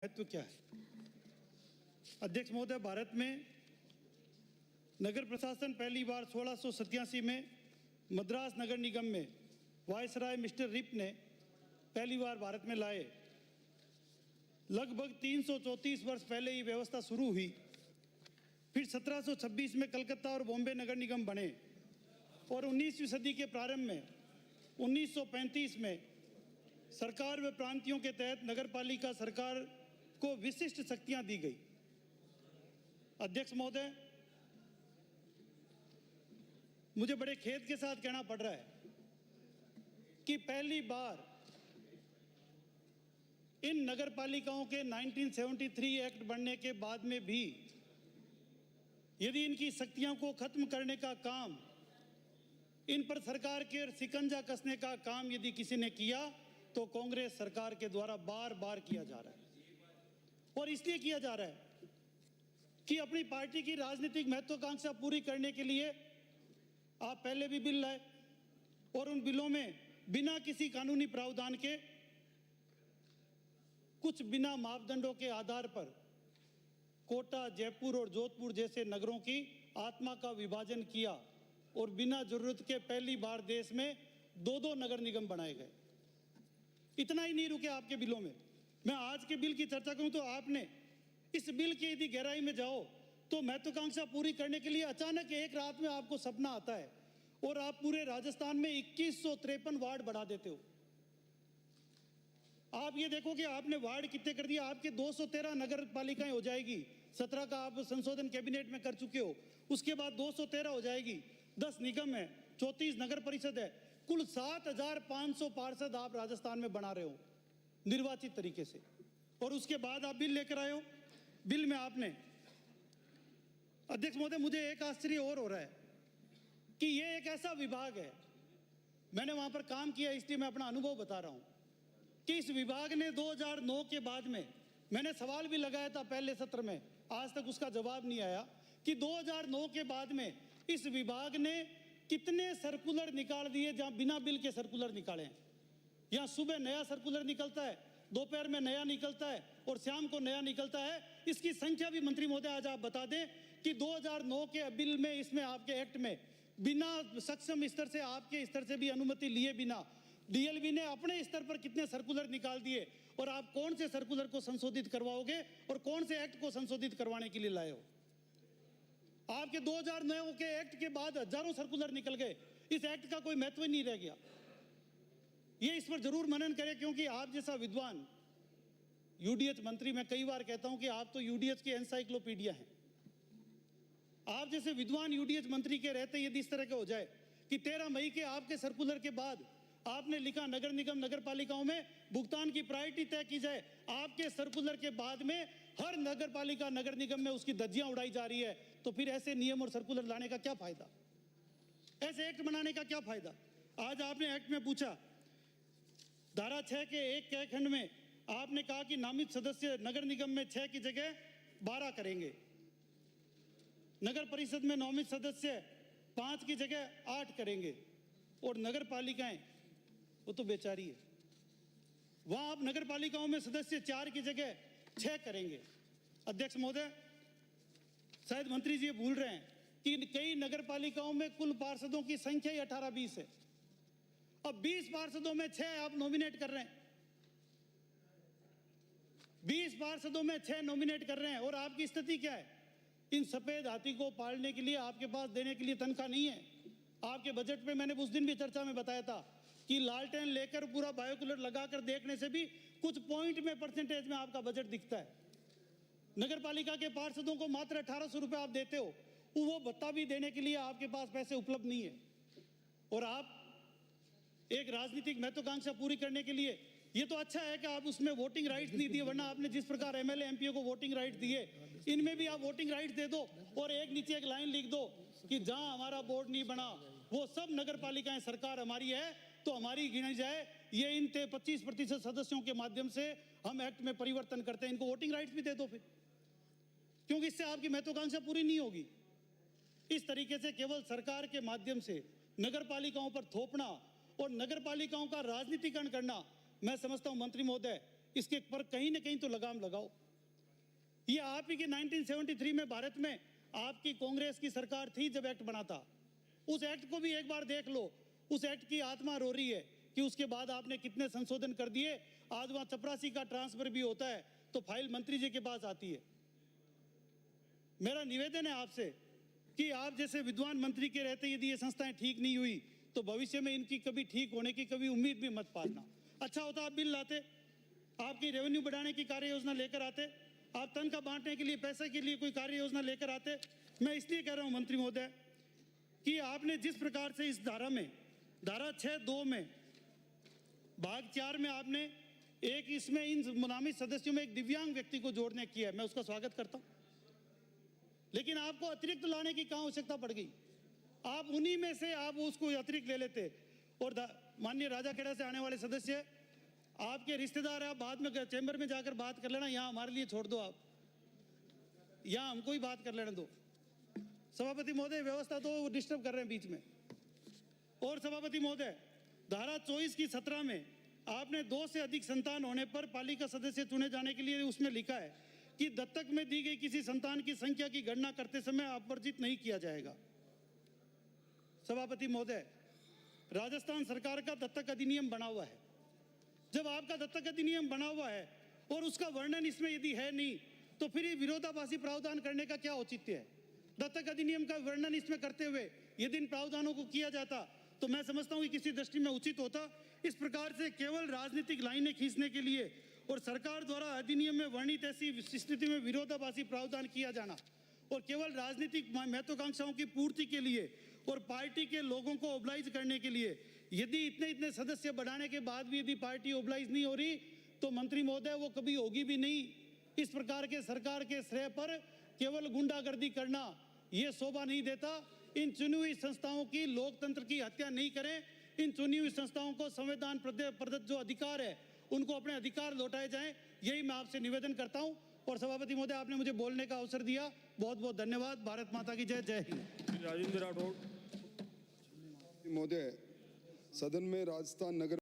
महत्व क्या है? अध्यक्ष महोदय, भारत में नगर प्रशासन पहली बार 1687 में मद्रास नगर निगम में वायसराय मिस्टर रिप ने पहली बार भारत में लाए। लगभग 334 वर्ष पहले ये व्यवस्था शुरू हुई। फिर 1726 में कलकत्ता और बॉम्बे नगर निगम बने और 19वीं सदी के प्रारंभ में 1935 में सरकार व प्रांतियों के तहत नगरपालिका सरकार को विशिष्ट शक्तियां दी गई। अध्यक्ष महोदय, मुझे बड़े खेद के साथ कहना पड़ रहा है कि पहली बार इन नगरपालिकाओं के 1973 एक्ट बनने के बाद में भी यदि इनकी शक्तियों को खत्म करने का काम, इन पर सरकार के शिकंजा कसने का काम यदि किसी ने किया तो कांग्रेस सरकार के द्वारा बार बार किया जा रहा है। और इसलिए किया जा रहा है कि अपनी पार्टी की राजनीतिक महत्वाकांक्षा पूरी करने के लिए आप पहले भी बिल लाए और उन बिलों में बिना किसी कानूनी प्रावधान के कुछ बिना मापदंडों के आधार पर कोटा, जयपुर और जोधपुर जैसे नगरों की आत्मा का विभाजन किया और बिना जरूरत के पहली बार देश में दो नगर निगम बनाए गए। इतना ही नहीं रुके आपके बिलों में। मैं आज के बिल की चर्चा करूं तो आपने इस बिल की यदि गहराई में जाओ तो महत्वाकांक्षा पूरी करने के लिए अचानक एक रात में आपको सपना आता है और आप पूरे राजस्थान में 2153 वार्ड बढ़ा देते हो। आप ये देखो कि आपने वार्ड कितने कर दिया। आपके 213 नगर पालिकाएं हो जाएगी। 17 का आप संशोधन कैबिनेट में कर चुके हो। उसके बाद 213 हो जाएगी। 10 निगम है, 34 नगर परिषद है। कुल 7500 पार्षद आप राजस्थान में बना रहे हो निर्वाचित तरीके से। और उसके बाद आप बिल लेकर आए हो। बिल में आपने, अध्यक्ष महोदय, मुझे एक आश्चर्य और हो रहा है कि ये एक ऐसा विभाग है, मैंने वहां पर काम किया इसलिए मैं अपना अनुभव बता रहा हूं कि इस विभाग ने 2009 के बाद में, मैंने सवाल भी लगाया था पहले सत्र में, आज तक उसका जवाब नहीं आया कि 2009 के बाद में इस विभाग ने कितने सर्कुलर निकाल दिए जहां बिना बिल के सर्कुलर निकाले हैं। यहां सुबह नया सर्कुलर निकलता है, दोपहर में नया निकलता है और शाम को नया निकलता है। इसकी संख्या भी मंत्री महोदय आज आप बता दें कि 2009 के बिल में, इसमें आपके एक्ट में बिना सक्षम स्तर से, आपके स्तर से भी अनुमति लिए बिना डीएलबी ने अपने स्तर पर कितने सर्कुलर निकाल दिए। और आप कौन से सर्कुलर को संशोधित करवाओगे और कौन से एक्ट को संशोधित करवाने के लिए लाए हो? आपके 2009 के एक्ट के बाद हजारों सर्कुलर निकल गए। इस एक्ट का कोई महत्व नहीं रह गया। ये इस पर जरूर मनन करें, क्योंकि आप जैसा विद्वान यूडीएच मंत्री, मैं कई बार कहता हूं कि आप तो यूडीएच की एनसाइक्लोपीडिया हैं। आप जैसे विद्वान यूडीएच मंत्री के रहते यदि इस तरह के हो जाए कि 13 मई के आपके सर्कुलर के बाद आपने लिखा नगर निगम नगर पालिकाओं में भुगतान की प्रायोरिटी तय की जाए, आपके सर्कुलर के बाद में हर नगर पालिका नगर निगम में उसकी धज्जियां उड़ाई जा रही है, तो फिर ऐसे नियम और सर्कुलर लाने का क्या फायदा? ऐसे एक्ट बनाने का क्या फायदा? आज आपने एक्ट में पूछा, धारा 6 के एक क खंड में आपने कहा कि नामित सदस्य नगर निगम में 6 की जगह 12 करेंगे, नगर परिषद में नामित सदस्य 5 की जगह 8 करेंगे और नगर पालिकाएं, वो तो बेचारी है, वहां आप नगर पालिकाओं में सदस्य 4 की जगह 6 करेंगे। अध्यक्ष महोदय, शायद मंत्री जी भूल रहे हैं कि कई नगर पालिकाओं में कुल पार्षदों की संख्या ही 18-20 है। अब 20 पार्षदों में 6 आप नॉमिनेट कर रहे हैं, 20 पार्षदों में 6 नॉमिनेट कर रहे हैं। और आपकी स्थिति क्या है? इन सफेद हाथी को पालने के लिए आपके पास देने के लिए तनख्वाह नहीं है। आपके बजट पे मैंने उस दिन भी चर्चा में बताया था कि लालटेन लेकर पूरा बायोकूलर लगाकर देखने से भी कुछ पॉइंट में परसेंटेज में आपका बजट दिखता है। नगर पालिका के पार्षदों को मात्र 1800 रुपये आप देते हो, वो भत्ता भी देने के लिए आपके पास पैसे उपलब्ध नहीं है। और आप एक राजनीतिक महत्वाकांक्षा पूरी करने के लिए, ये तो अच्छा है कि आप उसमें वोटिंग राइट्स नहीं दिए, वरना आपने जिस प्रकार एमएलए एमपीओ को वोटिंग राइट दिए, इनमें भी आप वोटिंग राइट्स दे दो और एक नीचे एक लाइन लिख दो कि जहां हमारा बोर्ड नहीं बना वो सब नगर पालिकाएं सरकार हमारी है तो हमारी गिनी जाए। ये इन 25% सदस्यों के माध्यम से हम एक्ट में परिवर्तन करते हैं, इनको वोटिंग राइट्स भी दे दो फिर, क्योंकि इससे आपकी महत्वाकांक्षा पूरी नहीं होगी। इस तरीके से केवल सरकार के माध्यम से नगर पालिकाओं पर थोपना और नगर पालिकाओं का राजनीतिकरण करना, मैं समझता हूं मंत्री महोदय इसके पर कहीं ना कहीं तो लगाम लगाओ। ये आप ही के 1973 में भारत में आपकी कांग्रेस की सरकार थी जब एक्ट बना था। उस एक्ट को भी एक बार देख लो। उस एक्ट की आत्मा रो रही है कि उसके बाद आपने कितने संशोधन कर दिए। आज वहां चपरासी का ट्रांसफर भी होता है तो फाइल मंत्री जी के पास आती है। मेरा निवेदन है आपसे कि आप जैसे विद्वान मंत्री के रहते यदि ये संस्थाएं ठीक नहीं हुई तो भविष्य में इनकी कभी ठीक होने की कभी उम्मीद भी मत पालना। अच्छा होता आप बिल लाते, आपकी रेवेन्यू बढ़ाने की कार्य योजना लेकर आते, आप तनख्वाह बांटने के लिए पैसे के लिए कोई कार्य योजना लेकर आते। मैं इसलिए कह रहा हूं मंत्री महोदय कि आपने जिस प्रकार से इस धारा में, धारा 6(2) में भाग 4 में आपने एक इसमें इन नामित सदस्यों में एक दिव्यांग व्यक्ति को जोड़ने किया है, मैं उसका स्वागत करता हूं। लेकिन आपको अतिरिक्त लाने की कहां आवश्यकता पड़ गई? आप उन्हीं में से आप उसको अतिरिक्त ले लेते। और माननीय राजाखेड़ा से आने वाले सदस्य आपके रिश्तेदार है, आप बाद में चैम्बर में जाकर बात कर लेना, यहाँ हमारे लिए छोड़ दो, आप यहाँ हमको ही बात कर लेने दो। सभापति महोदय व्यवस्था तो डिस्टर्ब कर रहे हैं बीच में। और सभापति महोदय धारा 24 की 17 में आपने 2 से अधिक संतान होने पर पालिका सदस्य चुने जाने के लिए उसमें लिखा है कि दत्तक में दी गई किसी संतान की संख्या की गणना करते समय अपवर्जित नहीं किया जाएगा। सभापति महोदय राजस्थान सरकार का दत्तक अधिनियम बना हुआ है। जब आपका दत्तक अधिनियम बना हुआ है और उसका वर्णन इसमें यदि है नहीं तो फिर ये विरोधाभासी प्रावधान करने का क्या औचित्य है? दत्तक अधिनियम का वर्णन इसमें करते हुए यदि इन प्रावधानों को किया जाता तो मैं समझता हूं कि किसी दृष्टि में उचित होता। इस प्रकार से केवल राजनीतिक लाइनें खींचने के लिए और सरकार द्वारा अधिनियम में वर्णित ऐसी स्थिति में विरोधाभासी प्रावधान किया जाना और केवल राजनीतिक महत्वाकांक्षाओं की पूर्ति के लिए और पार्टी के लोगों को ओबलाइज करने के लिए यदि इतने सदस्य बढ़ाने के बाद भी यदि पार्टी ओबलाइज नहीं हो रही तो मंत्री महोदय वो कभी होगी भी नहीं। इस प्रकार के सरकार के श्रेय पर केवल गुंडागर्दी करना ये शोभा नहीं देता। इन चुनी हुई संस्थाओं की लोकतंत्र की हत्या नहीं करें। इन चुनी हुई संस्थाओं को संविधान प्रदत्त जो अधिकार है उनको अपने अधिकार लौटाए जाएं, यही मैं आपसे निवेदन करता हूं। और सभापति महोदय आपने मुझे बोलने का अवसर दिया, बहुत बहुत धन्यवाद। भारत माता की जय। जय हिंद। राजेंद्र राठौड़ महोदय, सदन में राजस्थान नगर